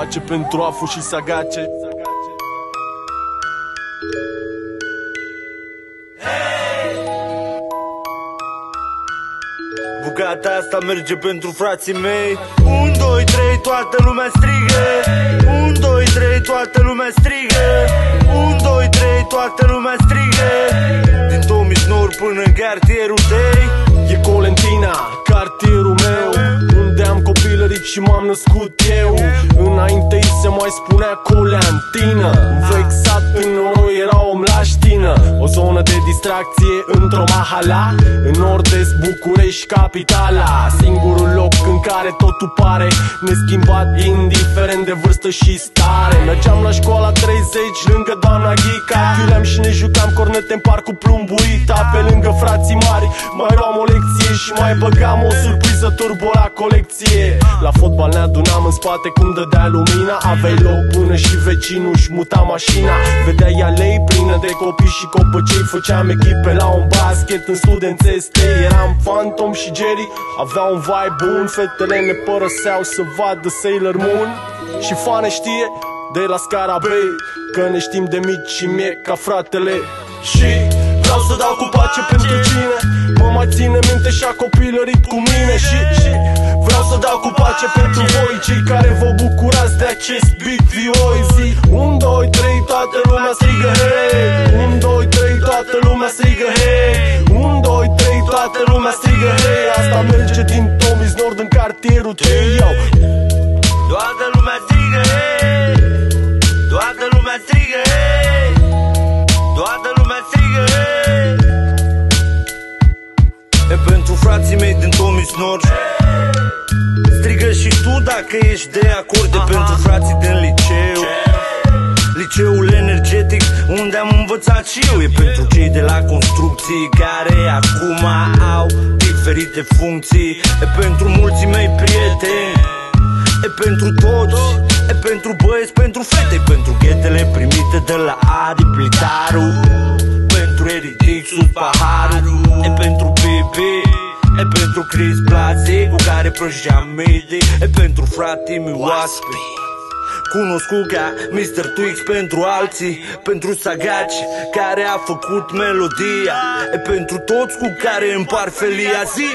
pace pentru Afu și Sagace. Bucata asta merge pentru frații mei. 1, 2, 3, toată lumea strigă. 1, 2, 3, toată lumea strigă. 1, 2, 3, toată lumea strigă. Din Tomis Nord până în cartierul tăi. E Colentina, cartierul meu, unde am copilărit și m-am născut eu. Înainte îi se mai spunea Coleantină. Vexat în noi era om la ștină. O zonă de distracție într-o mahala. În nord-est București capitala. Singurul loc în care totul pare neschimbat, indiferent de vârstă și stare. Mergeam la școala 30 lângă doamna Ghica. Chiuleam și ne jucam cornete în parcul Plumbuita. Pe lângă frații mari mai luam o lecție și mai băgam o surpriză turbo la colecție. La fotbal ne adunam în spate cum dădea lumina. Aveai loc până și vecinul își muta mașina. Vedeai alei plină de copii și copăcei. Făceam echipe la un basket în studențe stei. Eram Phantom și Jerry, avea un vibe bun. Fetele ne părăseau să vadă Sailor Moon. Și fane știe de la scara B că ne știm de mici și mie ca fratele. Și vreau să dau cu pace pentru cine mă mai ține minte și-a copilărit cu mine. Și vreau să dau cu pace pentru voi, cei care vă bucurați de acest beat vioi. Zi 1, 2, 3, toată lumea strigă hei. 1, 2, 3, toată lumea strigă hei. 1, 2, 3, toată lumea strigă hei. Asta merge din Tomis Nord în cartierul tăi. Toată lumea strigă hei. Toată lumea strigă hei. Toată lumea strigă hei. E pentru frații mei din Tomis Nord. Strigă și tu dacă ești de acord. E pentru frații din liceu, liceul energetic unde am învățat și eu. E pentru cei de la construcții care acum au diferite funcții. E pentru mulții mei prieteni. E pentru toți. E pentru băieți, pentru fete. E pentru ghetele primite de la Adi Blitaru. Pentru Eric sus paharul. E pentru Bibi. E pentru Chris Blaze cu care prăjeam midi. E pentru fratii mei oaspe cunoscut ca Mr. Twix pentru alții. Pentru Sagace care a făcut melodia. E pentru toți cu care împar felia. Zi